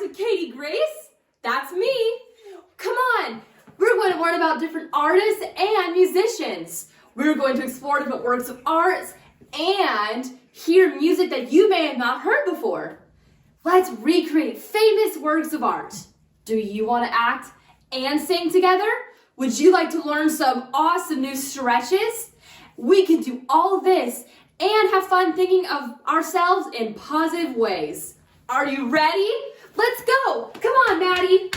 to Katie Grace. That's me. Come on, we're going to learn about different artists and musicians. We're going to explore different works of art and hear music that you may have not heard before. Let's recreate famous works of art. Do you want to act and sing together? Would you like to learn some awesome new stretches? We can do all this and have fun thinking of ourselves in positive ways. Are you ready? Let's go. Come on, Maddie.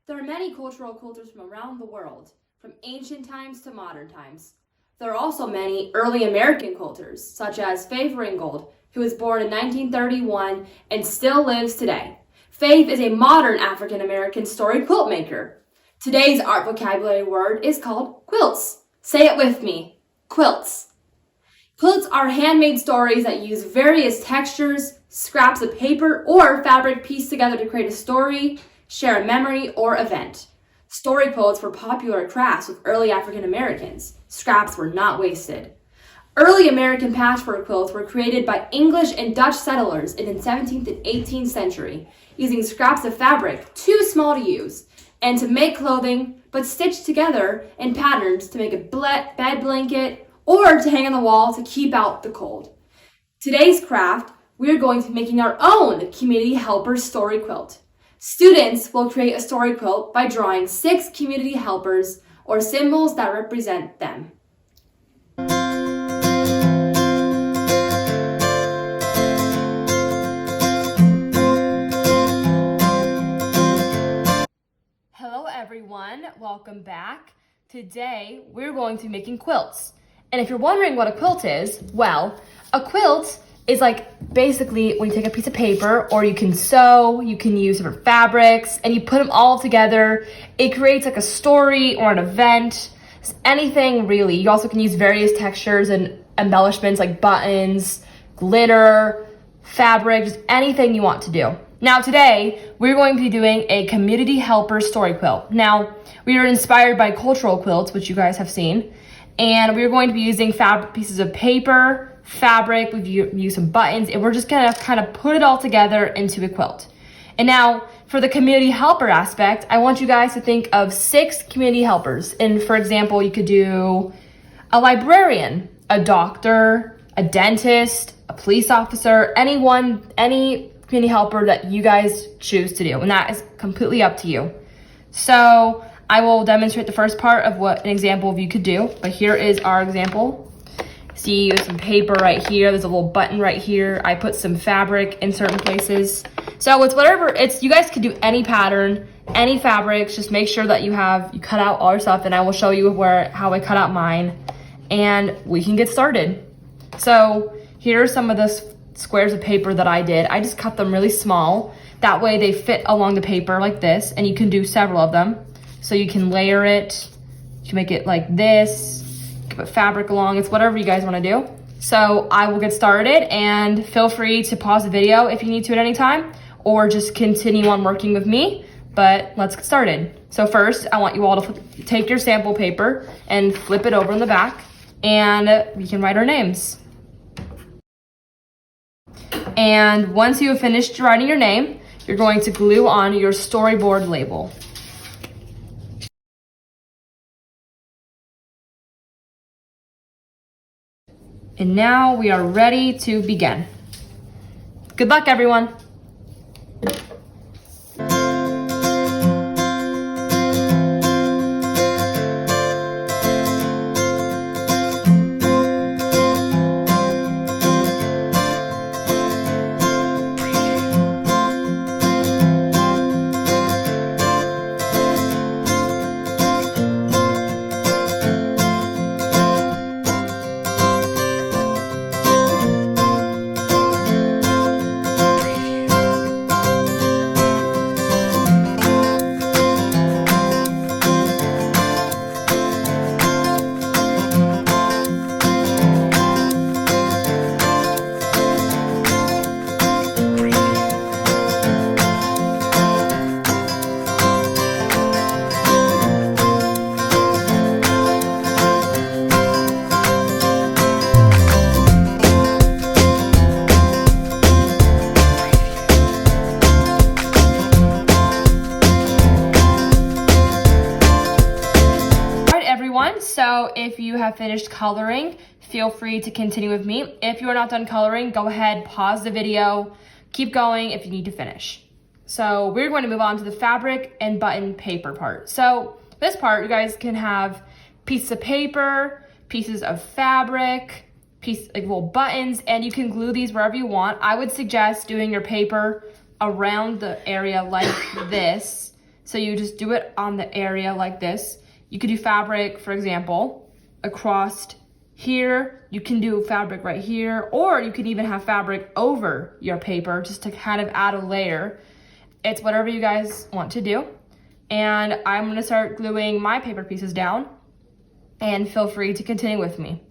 There are many cultural cultures from around the world, from ancient times to modern times. There are also many early American cultures, such as Faith Ringgold, who was born in 1931 and still lives today. Faith is a modern African American story quilt maker. Today's art vocabulary word is called quilts. Say it with me, quilts. Quilts are handmade stories that use various textures, scraps of paper, or fabric pieced together to create a story, share a memory, or event. Story quilts were popular crafts with early African Americans. Scraps were not wasted. Early American patchwork quilts were created by English and Dutch settlers in the 17th and 18th century, using scraps of fabric too small to use and to make clothing, but stitched together in patterns to make a bed blanket or to hang on the wall to keep out the cold. Today's craft, we are going to be making our own Community Helpers story quilt. Students will create a story quilt by drawing 6 community helpers or symbols that represent them. Hello everyone, welcome back. Today we're going to be making quilts. And if you're wondering what a quilt is, well, a quilt is like basically when you take a piece of paper, or you can sew, you can use different fabrics, and you put them all together. It creates like a story or an event, anything really. You also can use various textures and embellishments like buttons, glitter, fabric, just anything you want to do. Now today, we're going to be doing a Community Helper story quilt. Now, we are inspired by cultural quilts, which you guys have seen, and we're going to be using pieces of paper, fabric, we've used some buttons, and we're just gonna kind of put it all together into a quilt. And now for the community helper aspect, I want you guys to think of 6 community helpers. And for example, you could do a librarian, a doctor, a dentist, a police officer, any community helper that you guys choose to do. And that is completely up to you. So I will demonstrate the first part of what an example of you could do, but here is our example. See, there's some paper right here. There's a little button right here. I put some fabric in certain places. So it's whatever, you guys could do any pattern, any fabrics. Just make sure that you cut out all your stuff, and I will show you how I cut out mine, and we can get started. So here are some of the squares of paper that I did. I just cut them really small. That way they fit along the paper like this, and you can do several of them. So you can layer it, you can make it like this. Put fabric along, it's whatever you guys want to do. So I will get started, and feel free to pause the video if you need to at any time, or just continue on working with me, but let's get started. So first, I want you all to take your sample paper and flip it over in the back, and we can write our names. And once you have finished writing your name, you're going to glue on your storyboard label. And now we are ready to begin. Good luck, everyone. So if you have finished coloring, feel free to continue with me. If you are not done coloring, go ahead, pause the video, keep going if you need to finish. So we're going to move on to the fabric and button paper part. So this part, you guys can have pieces of paper, pieces of fabric, little buttons, and you can glue these wherever you want. I would suggest doing your paper around the area like this. So you just do it on the area like this. You could do fabric, for example, across here. You can do fabric right here, or you can even have fabric over your paper just to kind of add a layer. It's whatever you guys want to do. And I'm gonna start gluing my paper pieces down, and feel free to continue with me.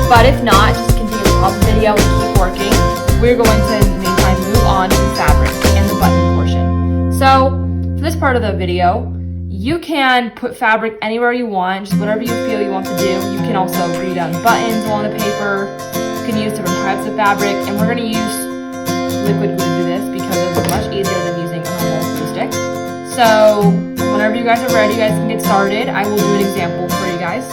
But if not, just continue to pause the video and keep working. We're going to meantime move on to the fabric and the button portion. So for this part of the video, you can put fabric anywhere you want, just whatever you feel you want to do. You can also glue down buttons along the paper. You can use different types of fabric, and we're going to use liquid glue to do this because it's much easier than using a normal glue stick. So whenever you guys are ready, you guys can get started. I will do an example for you guys.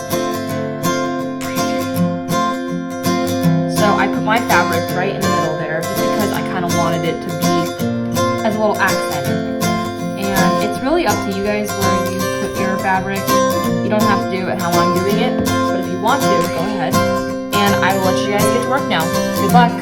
So I put my fabric right in the middle there just because I kind of wanted it to be as a little accent. And it's really up to you guys where you put your fabric. You don't have to do it how I'm doing it, but if you want to, go ahead. And I will let you guys get to work now. Good luck.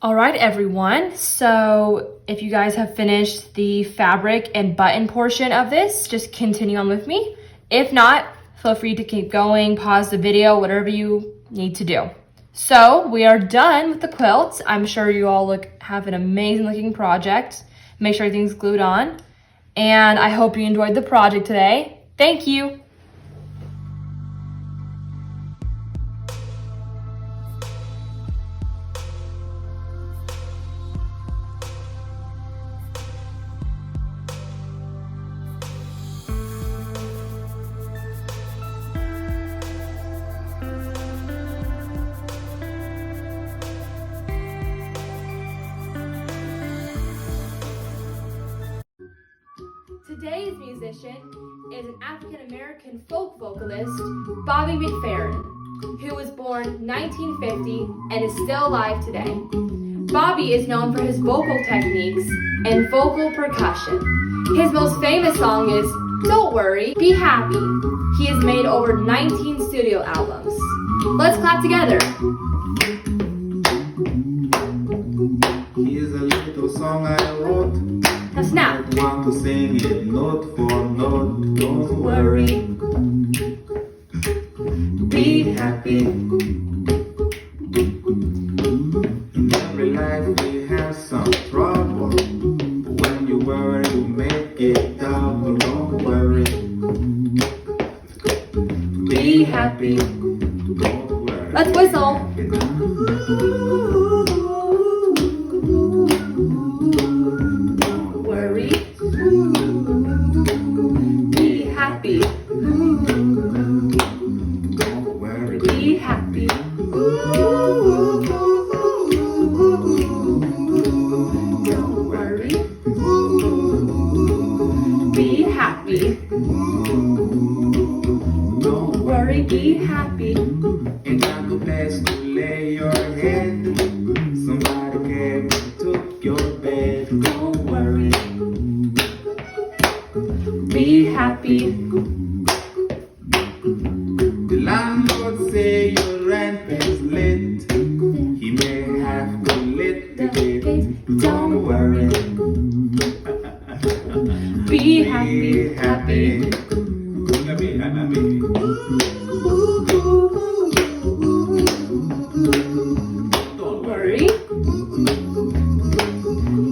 All right, everyone. So if you guys have finished the fabric and button portion of this, just continue on with me. If not, feel free to keep going, pause the video, whatever you need to do. So we are done with the quilt. I'm sure you all have an amazing looking project. Make sure everything's glued on. And I hope you enjoyed the project today. Thank you. Today's musician is an African-American folk vocalist, Bobby McFerrin, who was born 1950 and is still alive today. Bobby is known for his vocal techniques and vocal percussion. His most famous song is Don't Worry, Be Happy. He has made over 19 studio albums. Let's clap together. Here's a little song I wrote. Now snap. I want to sing it note for note. Don't worry, be happy. Let's whistle. Don't worry. Be happy. Don't worry. Be happy. Don't worry. Be happy. Don't Worry, be happy. Ain't got no place to lay your head. Somebody came and took your bed. Don't worry. Be happy. The landlord say your rent is late. He may have to litigate. Don't worry. Be happy. Be happy. Be happy. Don't worry.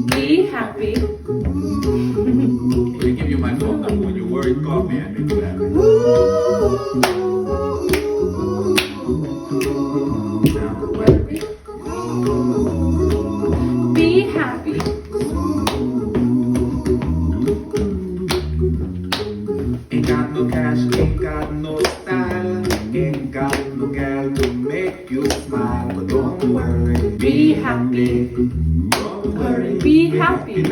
Be happy. Let me give you my phone number. When you're worried, call me and make you happy. Don't worry. Be happy. Ain't got no cash, ain't got no style, ain't got no girl to make you smile. But don't worry, Be happy. Don't worry, Be happy.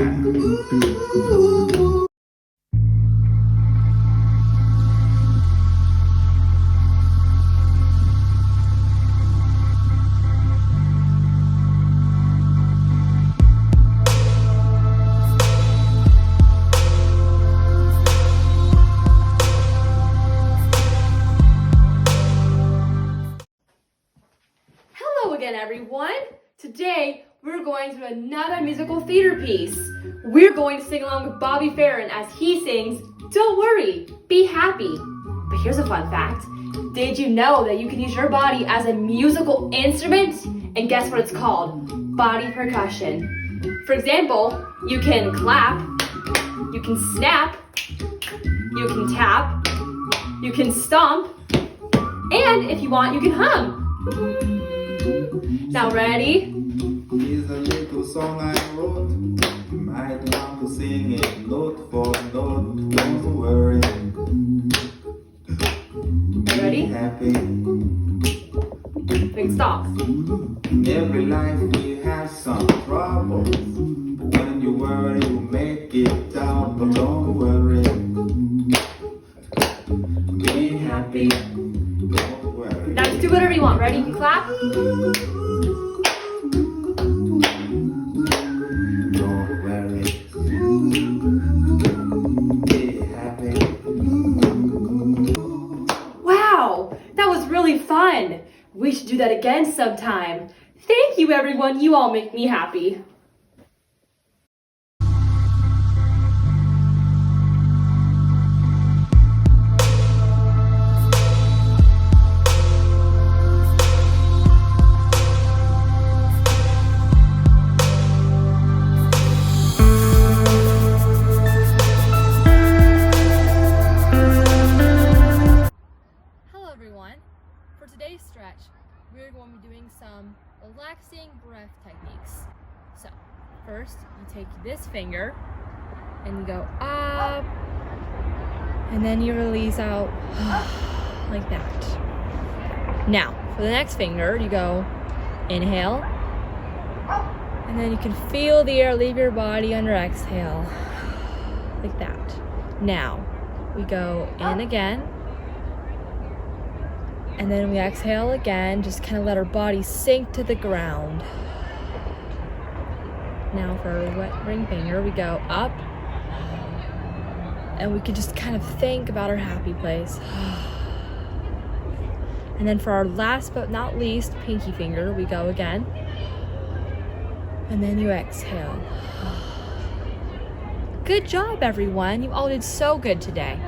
Hello again, everyone. Today, we're going to another musical theater piece. We're going to sing along with Bobby Farron as he sings, Don't Worry, Be Happy. But here's a fun fact. Did you know that you can use your body as a musical instrument? And guess what it's called? Body percussion. For example, you can clap, you can snap, you can tap, you can stomp, and if you want, you can hum. Now ready? Here's a little song I wrote. You might want to sing it note for note. Don't worry, be Ready? happy. Big stops. In every life we have some troubles. But when you worry, you make it out. But don't worry, be happy. Don't worry. Now just do whatever you want. Ready? You can clap. Don't worry. Be happy. Wow, that was really fun. We should do that again sometime. Thank you, everyone. You all make me happy. Hello, everyone. For today's stretch, we're going to be doing some relaxing breath techniques. So, first, you take this finger and you go up, and then you release out like that. Now, for the next finger, you go inhale, and then you can feel the air leave your body under exhale, like that. Now, we go in again, and then we exhale again, just kind of let our body sink to the ground. Now for our wet ring finger, we go up, and we can just kind of think about our happy place. And then for our last but not least pinky finger, we go again, and then you exhale. Good job, everyone. You all did so good today.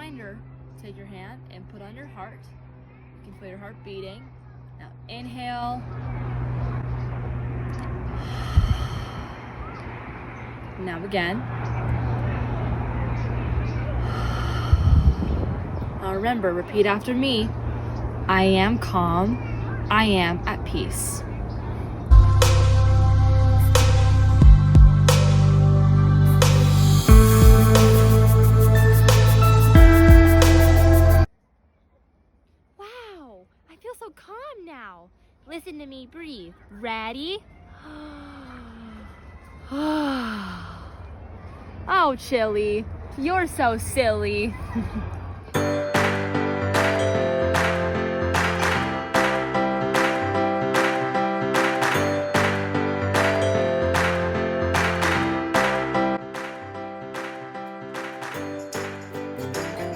reminder, take your hand and put on your heart. You can feel your heart beating. Now inhale. Now again. Now remember, repeat after me. I am calm. I am at peace. Wow, I feel so calm now. Listen to me breathe. Ready? Oh, Chili, you're so silly.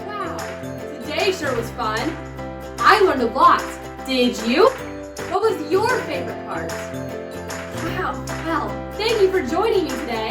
Wow, today sure was fun. I learned a lot. Did you? What was your favorite part? Wow, well, thank you for joining me today.